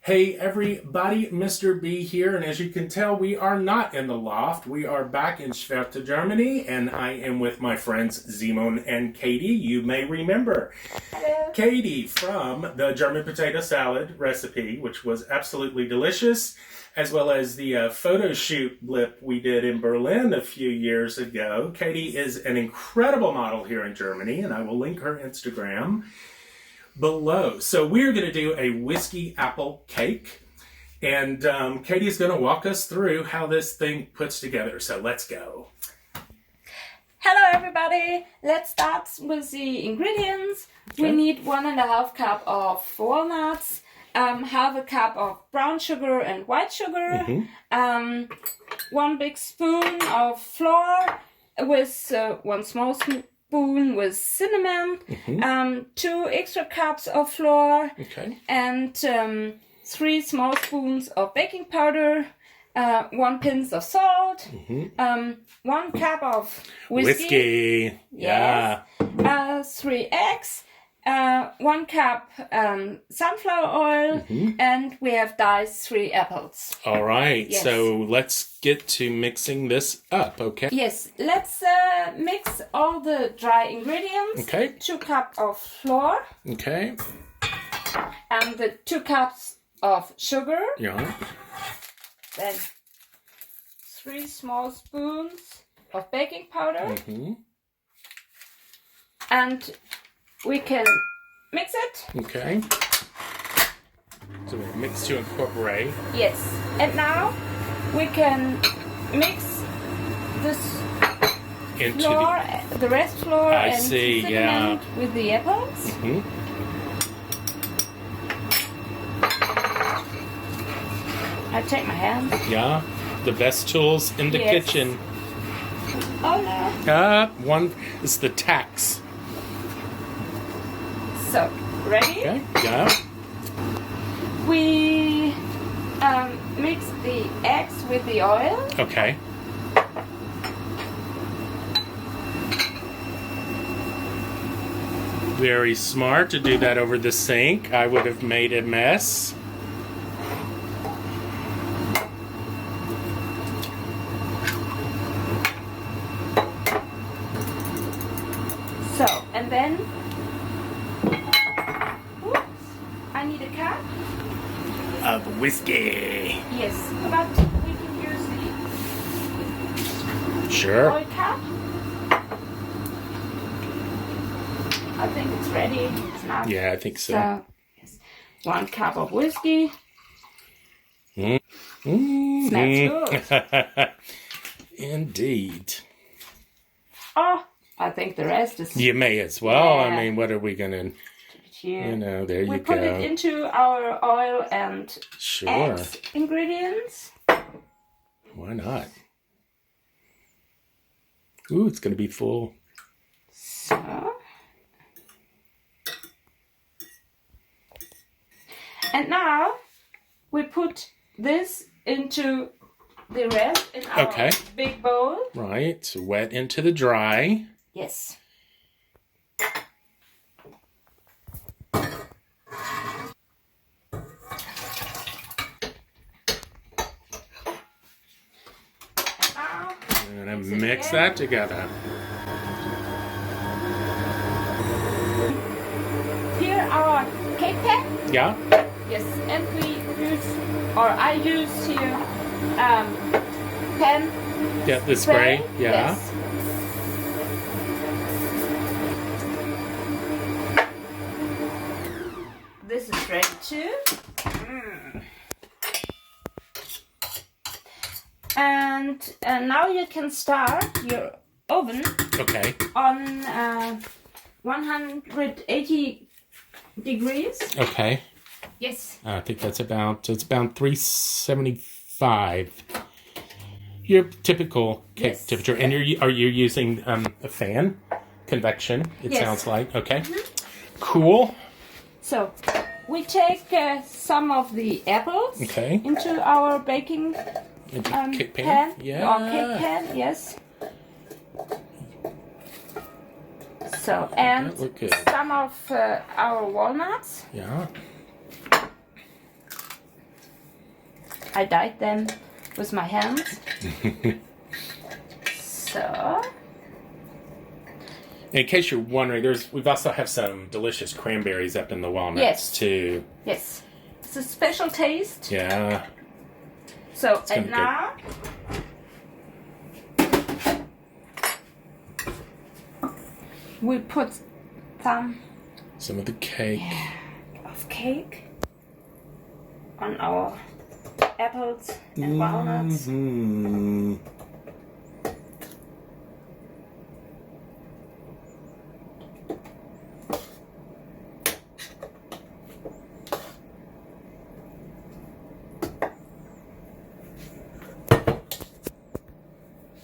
Hey everybody, Mr. B here, and as you can tell, we are not in the loft. We are back in SCHWERTE, Germany, and I am with my friends Simon and Katie. You may remember Hello. Katie from the German potato salad recipe, which was absolutely delicious, as well as the photo shoot blip we did in Berlin a few years ago. Katie is an incredible model here in Germany, and I will link her Instagram below. So we're going to do a whiskey apple cake, and Katie is going to walk us through how this thing puts together. So let's go. Hello everybody. Let's start with the ingredients. Okay. We need 1.5 cup of walnuts, half a cup of brown sugar and white sugar, 1 big spoon of flour with 1 small spoon with cinnamon, 2 extra cups of flour, and 3 small spoons of baking powder, 1 pinch of salt, 1 cup of whiskey, Yeah. 3 eggs, 1 cup sunflower oil, and we have diced 3 apples. All right, Yes. so let's get to mixing this up, okay? Yes, let's mix all the dry ingredients. Okay. 2 cups of flour Okay. and the 2 cups of sugar. Yeah. Then 3 small spoons of baking powder. And we can mix it. Okay. So we mix to incorporate. Yes. And now we can mix this Into flour, the rest flour I and see, cinnamon yeah. with the apples. I take my hand. Yeah, the best tools in the Yes. kitchen. Oh no. One is the tax. So, ready? Okay, yeah. We mix the eggs with the oil. Okay. Very smart to do that over the sink. I would have made a mess. So, and then, oops, I need a cup. Of whiskey. Yes, but we can use the Sure. oil cup. I think it's ready. It's not. Yeah, I think so. So, yes, 1 cup of whiskey. Smells good. Indeed. Oh, I think the rest is You may as well. I Yeah. mean, what are we gonna? here. You know, there We you put go. it into our oil and Sure. eggs ingredients. Why not? Ooh, it's gonna be full. So. And now we put this into the rest in our Okay. big bowl. Right. So wet into the dry. Yes. And I mix that together. Here our cake pan. Yeah. Yes, and we use, or I use here, pen Yeah, the spray. Yeah. Yes. This is ready too. And now you can start your oven Okay. on 180 degrees. Okay. Yes. I think it's about 375. Your typical cake Yes. temperature. And are you using a fan? Convection, it Yes. sounds like. Okay. Cool. So we take some of the apples Okay. into our baking Into cake pan. pan, Yeah. or cake pan, yes. So, and That look good. some of our walnuts. Yeah. I dyed them with my hands. So. In case you're wondering, we've also have some delicious cranberries up in the walnuts too. Yes. It's a special taste. Yeah. So, and now we put some of the cake. Of cake on our apples and walnuts.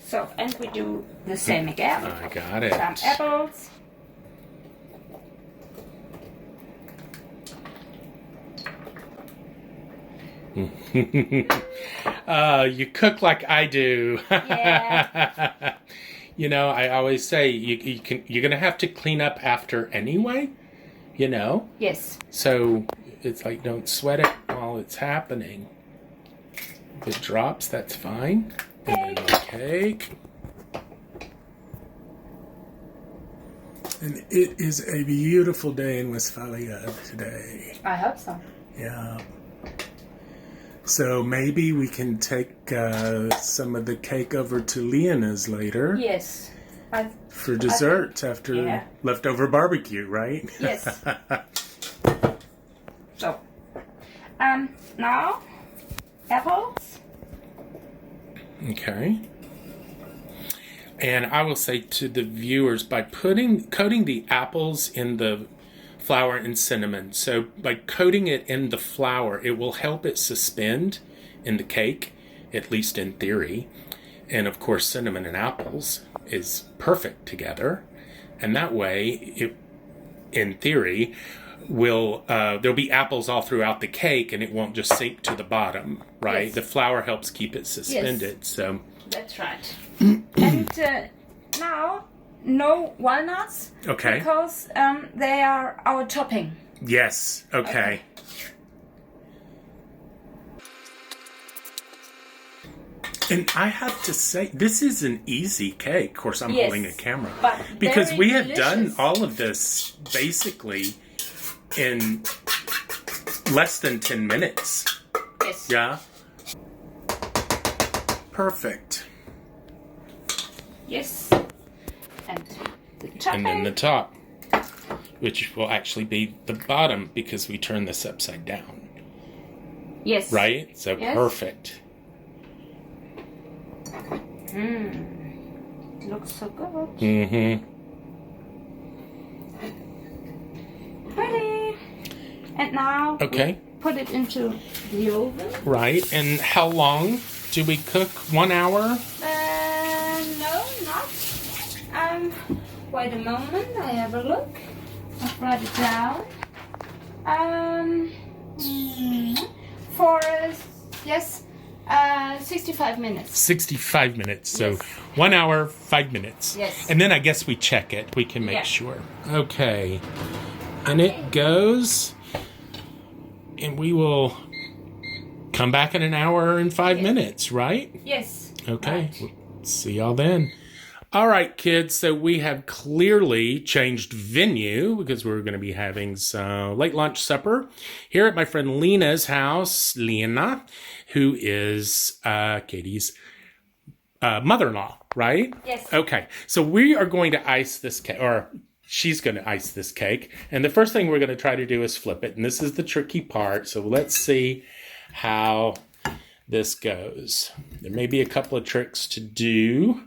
So, and we do the same again. I got it. Some apples. You cook like I do. Yeah. You know, I always say you're gonna have to clean up after anyway. You know. Yes. So it's like don't sweat it while it's happening. If it drops, that's fine. And then cake. And it is a beautiful day in Westphalia today. I hope so. Yeah. So maybe we can take some of the cake over to Leona's later. Yes. For dessert after leftover barbecue, right? Yes. So, now apples. Okay. And I will say to the viewers, by coating the apples in the flour and cinnamon, so by coating it in the flour, it will help it suspend in the cake, at least in theory. And of course, cinnamon and apples is perfect together. And that way, in theory, there'll be apples all throughout the cake and it won't just sink to the bottom, right? Yes. The flour helps keep it suspended. Yes. So That's right. And now, no walnuts. Okay. Because they are our topping. Yes. Okay. And I have to say, this is an easy cake. Of course, I'm holding a camera. But because very we have delicious. done all of this basically in less than 10 minutes. Yes. Yeah. Perfect. Yes. And the topping. And then the top, which will actually be the bottom because we turn this upside down. Yes. Right? So Yes. perfect. Looks so good. Mm-hmm. Ready. And now Okay. we put it into the oven. Right. And how long do we cook? 1 hour? No, not. Wait a moment. I have a look. I'll write it down. For 65 minutes. 65 minutes. So Yes. 1 hour, 5 minutes. Yes. And then I guess we check it. We can make Yeah. sure. Okay. And it goes. And we will come back in 1 hour and 5 minutes, right? Yes. Okay. Right. See y'all then. All right, kids. So we have clearly changed venue because we're going to be having some late lunch supper here at my friend Lena's house. Lena, who is Katie's mother-in-law, right? Yes. Okay. So we are going to ice this cake, or she's going to ice this cake. And the first thing we're going to try to do is flip it. And this is the tricky part. So let's see how this goes. There may be a couple of tricks to do.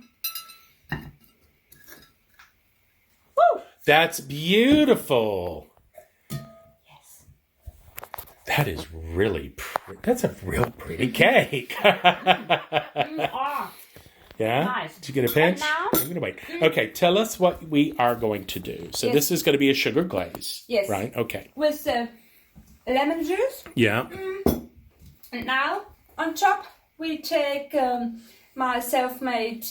Woo! That's beautiful. Yes. That is really pretty. That's a real pretty cake. Yeah? Nice. Did you get a pinch? And now? I'm going to wait. Okay, tell us what we are going to do. So this is going to be a sugar glaze. Yes. Right? Okay. With lemon juice. Yeah. And now, on top, we take my self-made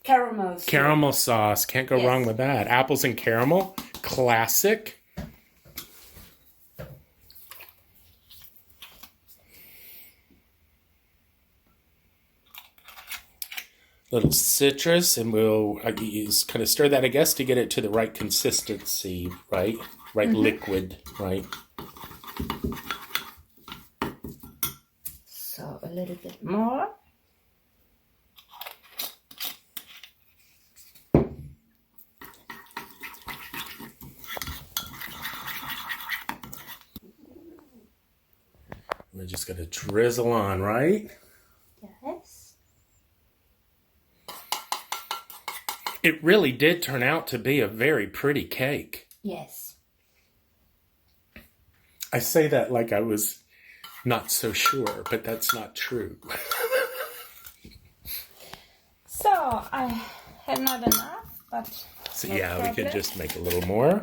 caramel sauce. Caramel sauce. Can't go Yes. wrong with that. Apples and caramel. Classic. little citrus, and we'll use kind of stir that, I guess, to get it to the right consistency, right? Right liquid, right? So a little bit more. We're just going to drizzle on, right? Yes. It really did turn out to be a very pretty cake. Yes. I say that like I was not so sure, but that's not true. So I had not enough, but So no yeah, we problem. could just make a little more.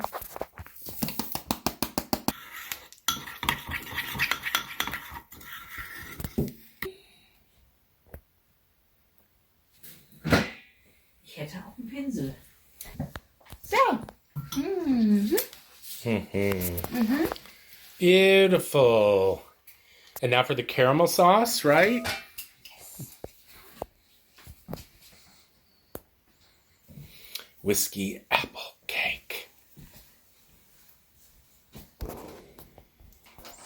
Ich hätte auch einen Pinsel. So. Beautiful. And now for the caramel sauce, right? Whiskey apple cake.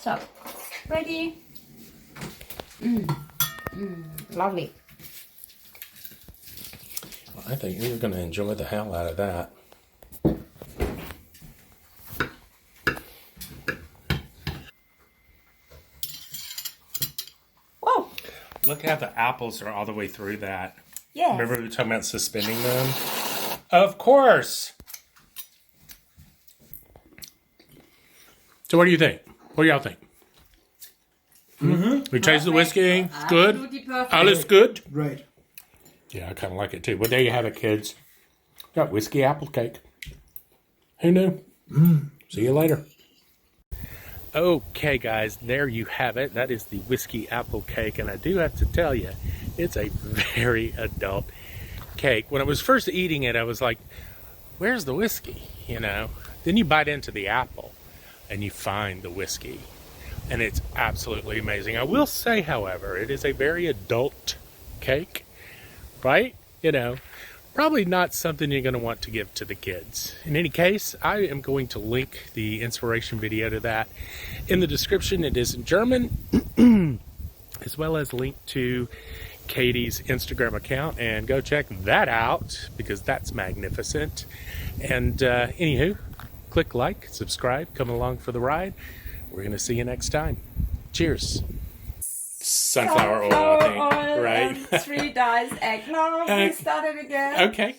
So, ready? Lovely. Well, I think we're going to enjoy the hell out of that. Whoa! Look how the apples are all the way through that. Yes. Remember we were talking about suspending them? Of course! So what do you think? What do y'all think? We taste the whiskey. It's good. Absolutely perfect. Alles good. Right. Yeah, I kind of like it too. Well, there you have it, kids. Got whiskey apple cake. Who knew? See you later. Okay, guys, there you have it. That is the whiskey apple cake, and I do have to tell you, it's a very adult cake. When I was first eating it, I was like, where's the whiskey? You know? Then you bite into the apple, and you find the whiskey. And it's absolutely amazing. I will say, however, it is a very adult cake, right? You know, probably not something you're going to want to give to the kids. In any case, I am going to link the inspiration video to that in the description. It is in German, as well as link to Katie's Instagram account, and go check that out because that's magnificent. And anywho, click like, subscribe, come along for the ride. We're going to see you next time. Cheers. Sunflower oil, I think, oil right? and 3 dice egg. No, we started again. Okay.